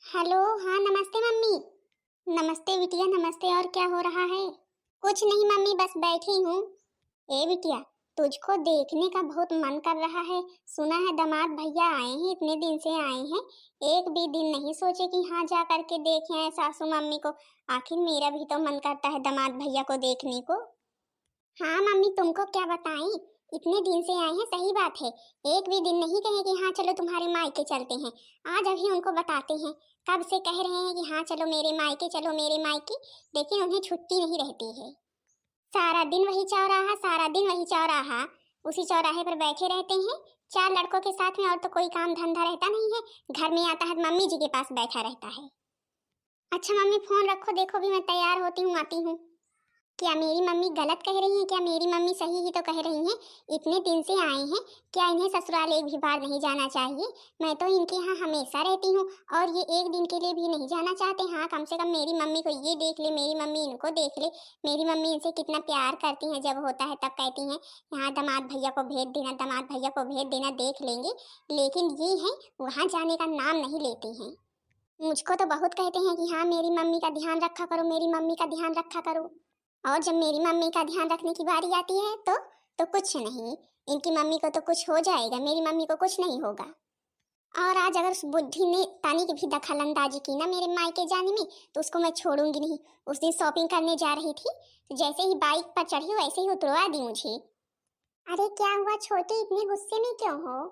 Hello. हाँ नमस्ते mummy. नमस्ते बिटिया नमस्ते। और क्या हो रहा है? कुछ नहीं मम्मी, बस बैठी हूँ। ए बिटिया, तुझको देखने का बहुत मन कर रहा है। सुना है दामाद भैया आए हैं, इतने दिन से आए हैं। एक भी दिन नहीं सोचे कि हाँ जा करके देखें आए सासू मम्मी को। आखिर मेरा भी तो मन करता है दामाद भैया को देखने को। हाँ मम्मी, तुमको क्या बताएं, इतने दिन से आए हैं, सही बात है। एक भी दिन नहीं कहे कि हाँ चलो तुम्हारे मायके चलते हैं। आज अभी उनको बताते हैं। कब से कह रहे हैं कि हाँ चलो मेरे मायके चलो मेरे मायके, लेकिन उन्हें छुट्टी नहीं रहती है। सारा दिन वही चौराहा, सारा दिन वही चौराहा। उसी चौराहे पर बैठे रहते हैं। चार लड़कों के साथ में, और तो कोई काम धंधा रहता नहीं है। घर में आता है मम्मी जी के पास बैठा रहता है। अच्छा मम्मी फोन रखो, देखो भी मैं तैयार होती हूँ, आती हूँ। क्या मेरी मम्मी गलत कह रही हैं? क्या मेरी मम्मी सही ही तो कह रही हैं? इतने दिन से आए हैं, क्या इन्हें ससुराल एक भी बार नहीं जाना चाहिए? मैं तो इनके यहाँ हमेशा रहती हूँ, और ये एक दिन के लिए भी नहीं जाना चाहते। हाँ कम से कम मेरी मम्मी को ये देख ले, मेरी मम्मी इनको देख ले। मेरी मम्मी इनसे कितना प्यार करती हैं, जब होता है तब कहती हैं यहाँ दामाद भैया को भेज देना, दामाद भैया को भेज देना, देख लेंगे। लेकिन ये हैं, वहाँ जाने का नाम नहीं लेती हैं। मुझको तो बहुत कहते हैं कि हाँ मेरी मम्मी का ध्यान रखा करो, मेरी मम्मी का ध्यान रखा करो। और जब मेरी मम्मी का ध्यान रखने की बारी आती है तो कुछ नहीं। इनकी मम्मी को तो कुछ हो जाएगा, मेरी मम्मी को कुछ नहीं होगा। और आज अगर उस बुद्धि ने तानी की भी दखल अंदाजी की ना मेरे मायके जाने में, तो उसको मैं छोड़ूंगी नहीं। उस दिन शॉपिंग करने जा रही थी, तो जैसे ही बाइक पर चढ़ी वैसे ही उतरवा दी मुझे। अरे क्या हुआ छोटी, इतने गुस्से में क्यों हो?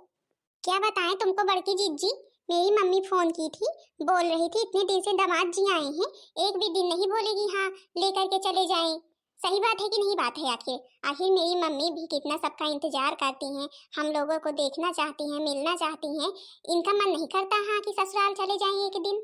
क्या बताएं तुमको बड़की जीजी, मेरी मम्मी फोन की थी, बोल रही थी इतने दिन से दामाद जी आए हैं, एक भी दिन नहीं बोलेगी हाँ लेकर के चले जाएं। सही बात है कि नहीं बात है? आखिर आखिर मेरी मम्मी भी कितना सबका इंतजार करती हैं, हम लोगों को देखना चाहती हैं, मिलना चाहती हैं। इनका मन नहीं करता हाँ कि ससुराल चले जाएं एक दिन?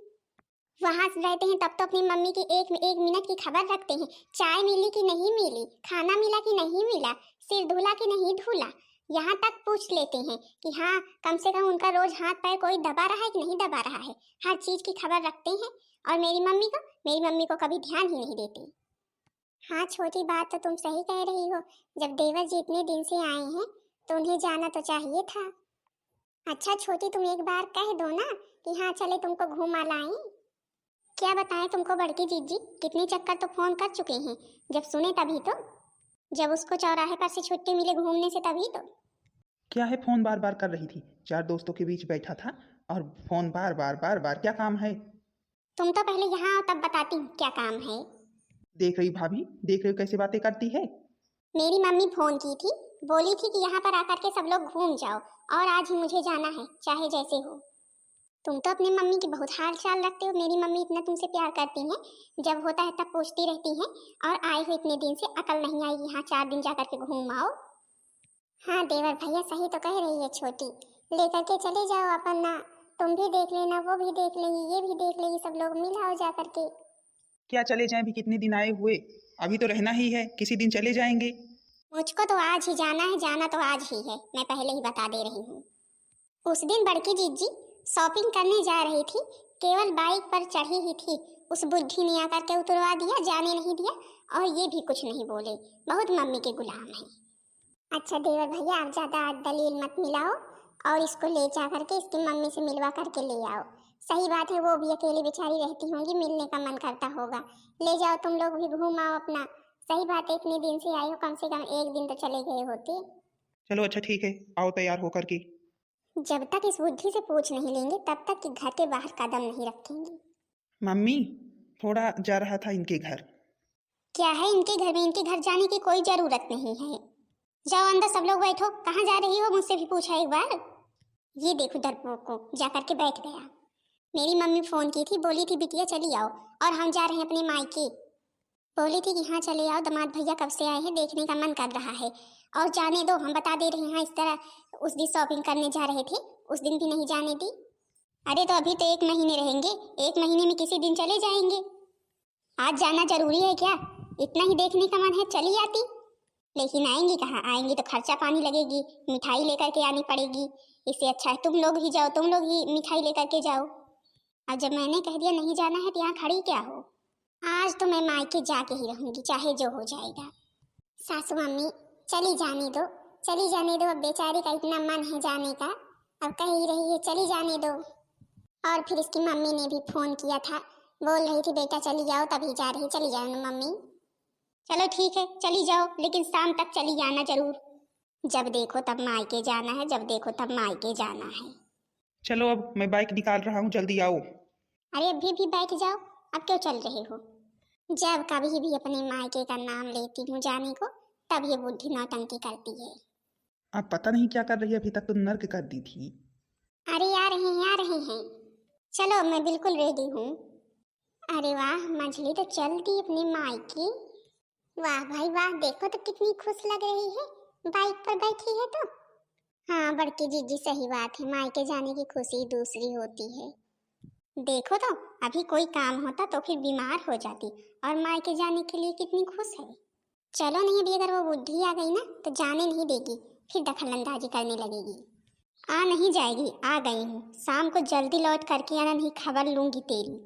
वहां रहते हैं तब तो अपनी मम्मी की एक एक मिनट की खबर रखते हैं। चाय मिली कि नहीं मिली, खाना मिला कि नहीं मिला, सिर धुला कि नहीं धुला, यहाँ तक पूछ लेते हैं कि हाँ कम से कम उनका रोज हाथ पैर कोई दबा रहा है कि नहीं दबा रहा है। हर चीज की खबर रखते हैं। और मेरी मम्मी को कभी ध्यान ही नहीं देती। हाँ छोटी बात तो तुम सही कह रही हो। जब देवर जी इतने दिन से आए हैं तो उन्हें जाना तो चाहिए था। अच्छा छोटी, तुम एक बार कह दो ना कि हाँ चले तुमको घुमा लाएं। क्या बताएं तुमको बड़की जीजी, कितने चक्कर तो फोन कर चुके हैं। जब सुने तभी तो, जब उसको चौराहे पर से छुट्टी मिले घूमने से तभी तो। क्या है, फोन बार बार कर रही थी? चार दोस्तों के बीच बैठा था और फोन बार बार बार बार, क्या काम है? तुम तो पहले यहाँ आओ तब बताती हूँ क्या काम है। देख रही भाभी, देख रही हो कैसे बातें करती है। मेरी मम्मी फोन की थी, बोली थी कि यहाँ पर आकर के सब लोग घूम जाओ, और आज ही मुझे जाना है चाहे जैसे हो। तुम तो अपनी मम्मी की बहुत हाल चाल रखते हो, मेरी मम्मी इतना तुमसे प्यार करती हैं, जब होता है तब पूछती रहती हैं। और आए हो इतने दिन से, अकल नहीं आई यहाँ 4 दिन जाकर के घूम आओ। हाँ देवर भैया सही तो कह रही है छोटी, लेकर के चले जाओ अपन ना। तुम भी देख लेना, वो भी देख लेंगी, ये भी देख लेगी, सब लोग मिल आओ जा करके। क्या चले जाएं, भी कितने दिन आए हुए, अभी तो रहना ही है, किसी दिन चले जाएंगे। मुझको तो आज ही जाना है, जाना तो आज ही है, मैं पहले ही बता दे रही हूँ। उस दिन बड़की जीजी शॉपिंग करने जा रही थी, केवल बाइक पर चढ़ी ही थी, उस बुढ़ी ने आकर के उतरवा दिया, जाने नहीं दिया, और ये भी कुछ नहीं बोले। बहुत मम्मी के गुलाम है। अच्छा देवर भैया, आप ज्यादा दलील मत मिलाओ, और इसको ले जा करके इसकी मम्मी से मिलवा करके ले आओ। सही बात है, वो भी अकेली बेचारी रहती होंगी, मिलने का मन करता होगा। ले जाओ तुम लोग भी, घूम आओ अपना। सही बात है, इतने दिन से आए हो, कम से कम एक दिन तो चले गए होते। चलो अच्छा ठीक है, आओ तैयार होकर के। जब तक इस बुद्धि से पूछ नहीं लेंगे तब तक कि घर के बाहर कदम नहीं रखेंगे। मम्मी, थोड़ा जा रहा था इनके घर। क्या है इनके घर में? इनके घर जाने की कोई जरूरत नहीं है। जाओ अंदर सब लोग बैठो। कहाँ जा रही हो, मुझसे भी पूछा एक बार। ये देखो डरपोक को, जा करके बैठ गया। मेरी मम्मी फोन की थी, बोली थी बिटिया चली आओ, और हम जा रहे हैं अपने मायके। बोली थी कि हाँ चले आओ, दामाद भैया कब से आए हैं, देखने का मन कर रहा है। और जाने दो, हम बता दे रहे हैं। हाँ इस तरह उस दिन शॉपिंग करने जा रहे थे, उस दिन भी नहीं जाने दी। अरे तो अभी तो 1 महीने रहेंगे, 1 महीने में किसी दिन चले जाएंगे। आज जाना जरूरी है क्या? इतना ही देखने का मन है चली आती। लेकिन आएंगी कहाँ, आएंगी तो खर्चा पानी लगेगी, मिठाई लेकर के आनी पड़ेगी। इससे अच्छा है तुम लोग ही जाओ, तुम लोग ही मिठाई लेकर के जाओ। अब जब मैंने कह दिया नहीं जाना है तो यहाँ खड़ी क्या हो? आज तो मैं मायके जाके ही रहूंगी, चाहे जो हो जाएगा। सासू मम्मी चली जाने दो, चली जाने दो। अब बेचारी का इतना मन है जाने का, अब कह ही रही है चली जाने दो। और फिर इसकी मम्मी ने भी फोन किया था, बोल रही थी बेटा चली जाओ, तभी जा रही। चली जाओ ना मम्मी। चलो ठीक है चली जाओ, लेकिन शाम तक चली जाना जरूर। जब देखो तब मायके जाना है, जब देखो तब मायके जाना है। चलो अब मैं बाइक निकाल रहा हूँ, जल्दी आओ। अरे अभी भी बैठ जाओ, अब क्यों चल रहे हो? जब कभी भी अपने मायके का नाम लेती हूँ जाने को, तब ये बुद्धि नौटंकी करती है। आप पता नहीं क्या कर रही है, अभी तक तो नर्क कर दी थी। अरे आ रहे हैं आ रहे हैं, चलो मैं बिल्कुल रेडी हूँ। अरे वाह, मंझली तो चल दी अपने मायके। वाह भाई वाह, देखो तो कितनी खुश लग रही है, बाइक पर बैठी है तो। हाँ बड़की जीजी, सही बात है, मायके जाने की खुशी दूसरी होती है। देखो तो, अभी कोई काम होता तो फिर बीमार हो जाती, और मायके जाने के लिए कितनी खुश है। चलो नहीं, अभी अगर वो बुद्धि आ गई ना तो जाने नहीं देगी, फिर दखलंदाजी करने लगेगी। आ नहीं जाएगी, आ गई हूँ, शाम को जल्दी लौट करके आना, नहीं खबर लूंगी तेरी।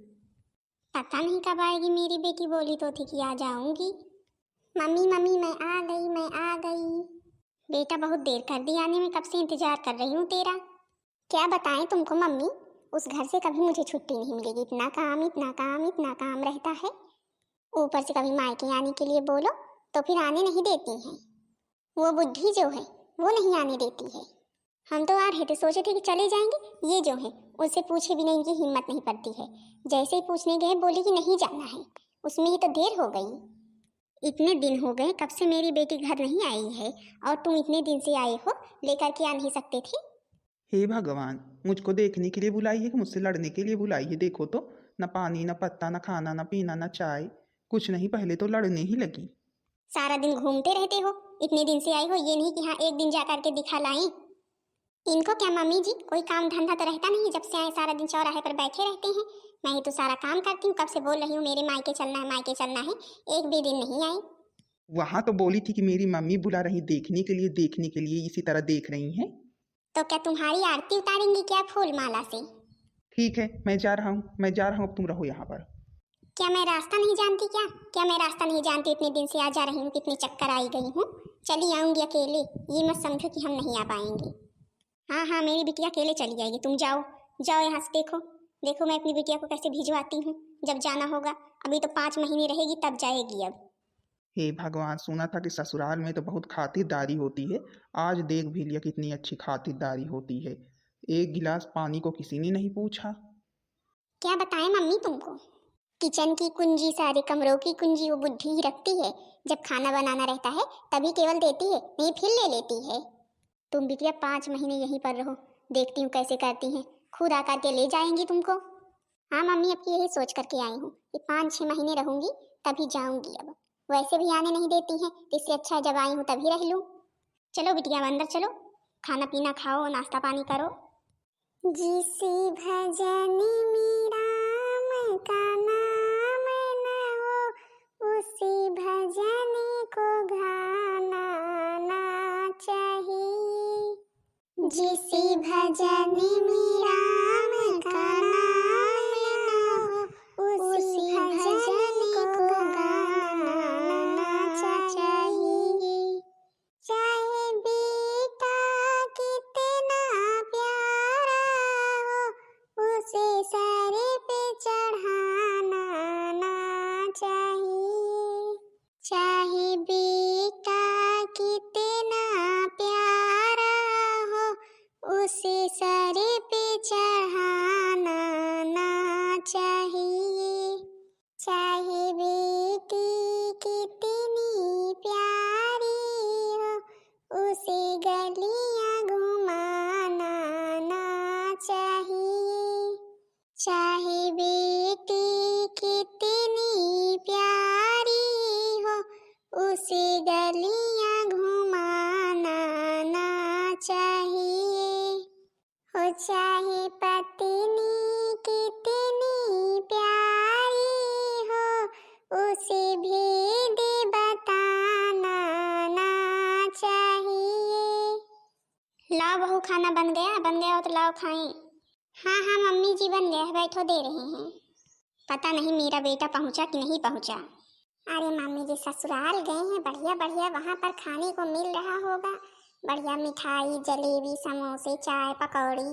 पता नहीं कब आएगी मेरी बेटी, बोली तो थी कि आ जाऊंगी। मम्मी मम्मी मैं आ गई, मैं आ गई। बेटा बहुत देर कर दी आने में, कब से इंतजार कर रही हूँ तेरा। क्या बताएं तुमको मम्मी, उस घर से कभी मुझे छुट्टी नहीं मिलेगी, इतना काम इतना काम इतना काम रहता है। ऊपर से कभी मायके आने के लिए बोलो तो फिर आने नहीं देती हैं। वो बुद्धि जो है वो नहीं आने देती है। हम तो आ रहे थे, सोचे थे कि चले जाएंगे, ये जो है उससे पूछे भी नहीं कि हिम्मत नहीं पड़ती है। जैसे ही पूछने गए बोली कि नहीं जाना है, उसमें ही तो देर हो गई। इतने दिन हो गए कब से मेरी बेटी घर नहीं आई है, और तुम इतने दिन से आए हो, लेकर के आ नहीं सकते थे? हे भगवान, मुझको देखने के लिए बुलाई है कि मुझसे लड़ने के लिए बुलाई है? देखो तो, न पानी न पत्ता न खाना न पीना न चाय, कुछ नहीं, पहले तो लड़ने ही लगी। सारा दिन घूमते रहते हो, इतने दिन से आई हो, ये नहीं कि हाँ एक दिन जा करके दिखा लाएं। इनको क्या मम्मी जी, कोई काम धंधा तो रहता नहीं, जब से आए सारा दिन चौराहे पर बैठे रहते हैं। मैं ही तो सारा काम करती हूँ, कब से बोल रही हूँ मेरे मायके चलना है, मायके चलना है, एक भी दिन नहीं आई। वहां तो बोली थी कि मेरी मम्मी बुला रही देखने के लिए, देखने के लिए, इसी तरह देख रही हैं। तो क्या तुम्हारी आरती उतारेंगी क्या फूल माला से? ठीक है, मैं जा रहा हूँ, मैं जा रहा हूँ, अब तुम रहो यहाँ पर। क्या मैं रास्ता नहीं जानती क्या? क्या मैं रास्ता नहीं जानती? इतने दिन से आ जा रही हूँ, कितने चक्कर आई गई हूँ, चली आऊंगी अकेले, ये मत समझो कि हम नहीं आ पाएंगे। हाँ हाँ, मेरी बिटिया अकेले चली जाएगी, तुम जाओ जाओ यहाँ से। देखो देखो मैं अपनी बिटिया को कैसे भिजवाती हूँ, जब जाना होगा। अभी तो 5 महीने रहेगी तब जाएगी अब। हे भगवान, सुना था कि ससुराल में तो बहुत खातिरदारी होती है, आज देख भी लिया कितनी अच्छी खातिरदारी होती है। एक गिलास पानी को किसी ने नहीं पूछा। क्या बताएं मम्मी तुमको, किचन की कुंजी, सारे कमरों की कुंजी वो बुद्धि ही रखती है। जब खाना बनाना रहता है तभी केवल देती है, नहीं फिर ले लेती है। तुम बिटिया 5 महीने यहीं पर रहो, देखती हूँ कैसे करती हैं, खुद आकर के ले जाएंगी तुमको। हाँ मम्मी, अब यही सोच करके आई हूँ कि 5-6 महीने रहूंगी तभी जाऊंगी अब। वैसे भी आने नहीं देती हैं, इससे अच्छा जब आई हूँ तभी रह लूँ। चलो बिटिया अंदर चलो, खाना पीना खाओ, नाश्ता पानी करो। जिसे भजन में राम का नाम न हो, उसे भजन को गाना ना चाहिए। जिसे भजन में राम का नाम न हो, उसे भजन को गाना ना चाहिए। चाहे बेटा कितना प्यारा हो, उसे सर पे चढ़ाना ना चाहिए। चाहे बेटा कितना प्यारा हो, उसे सर पे चढ़ाना ना चाहिए। चाहे बेटी कितनी प्यारी हो, उसे गलियां घुमाना ना चाहिए। चाहे बेटी कितनी प्यारी हो, उसे गलियां घुमाना ना चाहिए। हो चाहे पत्नी कितनी प्यारी हो, उसे भेद बताना ना चाहिए। लाओ बहू, खाना बन गया हो तो लाओ खाएं। हाँ हाँ मम्मी जी बन गया है, बैठो दे रहे हैं। पता नहीं मेरा बेटा पहुंचा कि नहीं पहुंचा। अरे मम्मी जी ससुराल गए हैं, बढ़िया बढ़िया वहाँ पर खाने को मिल रहा होगा, बढ़िया मिठाई जलेबी समोसे चाय पकौड़ी।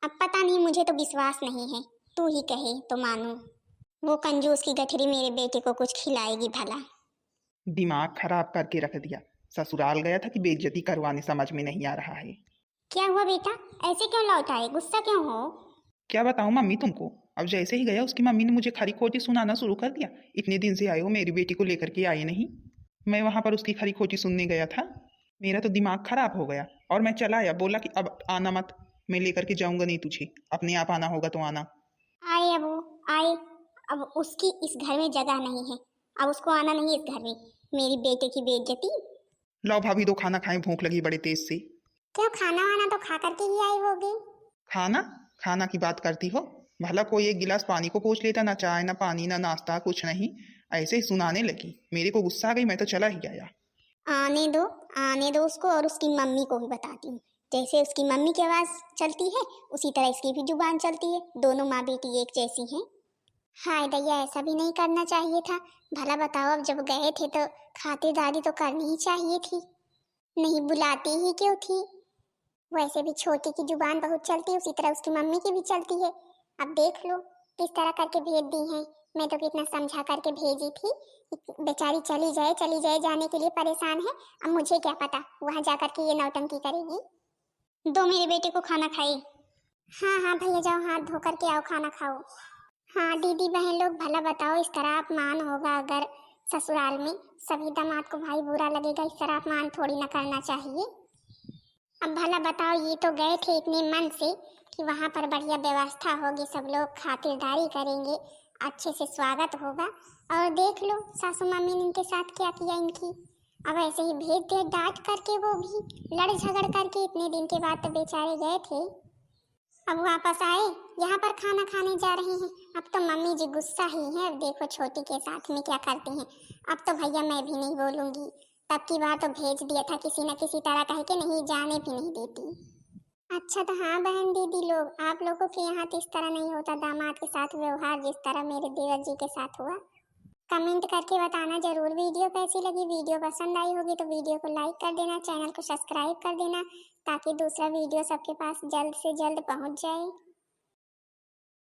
अब पता नहीं, मुझे तो विश्वास नहीं है, तू ही कहे तो मानूं। वो कंजूस की गठरी मेरे बेटे को कुछ खिलाएगी भला। दिमाग खराब करके रख दिया। ससुराल गया था कि बेइज्जती करवाने, समझ में नहीं आ रहा है। क्या हुआ बेटा, ऐसे क्यों लौट आए, गुस्सा क्यों हो? क्या बताऊं मम्मी तुमको। अब जैसे ही गया उसकी मम्मी ने मुझे खरी खोटी सुनाना शुरू कर दिया। इतने दिन से आए हो, मेरी बेटी को लेकर के आए नहीं। मैं वहां पर उसकी खरी खोटी सुनने गया था। मेरा तो दिमाग खराब हो गया और मैं चला आया, बोला कि अब आना मत, मैं लेकर के जाऊंगा नहीं तुझे, अपने आप आना होगा तो आना। आए अब वो, आए। अब उसकी इस घर में जगह नहीं है, अब उसको आना नहीं इस घर में। मेरी बेटे की बेइज्जती। लाओ भाभी दो खाना खाएं, भूख लगी बड़े तेज से। क्यों, खाना वाना तो खा करके ही आई होगी। खाना? खाना की बात करती हो? भला कोई एक गिलास पानी को पूछ लेता, ना चाय ना पानी ना नाश्ता, कुछ नहीं। ऐसे ही सुनाने लगी, मेरे को गुस्सा आ गई, मैं तो चला ही गया। आने दो, आने दो उसको, और उसकी मम्मी को भी बताती हूँ। जैसे उसकी मम्मी की आवाज चलती है उसी तरह इसकी भी जुबान चलती है। दोनों माँ बेटी एक जैसी हैं। हाय दैया, ऐसा भी नहीं करना चाहिए था। भला बताओ, अब जब गए थे तो खातिरदारी तो करनी ही चाहिए थी, नहीं बुलाती ही क्यों थी? वैसे भी छोटी की जुबान बहुत चलती है, उसी तरह उसकी मम्मी की भी चलती है। अब देख लो किस तरह करके भेज दी है। मैं तो कितना समझा करके भेजी थी, बेचारी चली जाए चली जाए, जाने के लिए परेशान है। अब मुझे क्या पता वहां जाकर के ये नौटंकी करेगी। दो मेरे बेटे को खाना खाए। हाँ हाँ भैया, जाओ हाथ धो करके आओ, खाना खाओ। हाँ दीदी बहन लोग, भला बताओ इस तरह अपमान होगा अगर ससुराल में? सभी दामाद को भाई बुरा लगेगा, इस तरह अपमान थोड़ी ना करना चाहिए। अब भला बताओ, ये तो गए थे इतने मन से कि वहां पर बढ़िया व्यवस्था होगी, सब लोग खातिरदारी करेंगे, अच्छे से स्वागत होगा। और देख लो सासू मम्मी ने इनके साथ क्या किया इनकी। अब ऐसे ही भेज दिया डांट करके, वो भी लड़ झगड़ करके। इतने दिन के बाद तो बेचारे गए थे, अब वापस आए, यहाँ पर खाना खाने जा रहे हैं। अब तो मम्मी जी गुस्सा ही है। अब देखो छोटी के साथ में क्या करते हैं। अब तो भैया मैं भी नहीं बोलूंगी, तब की बार तो भेज दिया था किसी न किसी तरह, कह के नहीं जाने भी नहीं देती। अच्छा तो हाँ बहन दीदी लोग, आप लोगों के यहाँ तो इस तरह नहीं होता दामाद के साथ व्यवहार, जिस तरह मेरे देवर जी के साथ हुआ। कमेंट करके बताना जरूर वीडियो कैसी लगी। वीडियो पसंद आई होगी तो वीडियो को लाइक कर देना, चैनल को सब्सक्राइब कर देना, ताकि दूसरा वीडियो सबके पास जल्द से जल्द पहुंच जाए।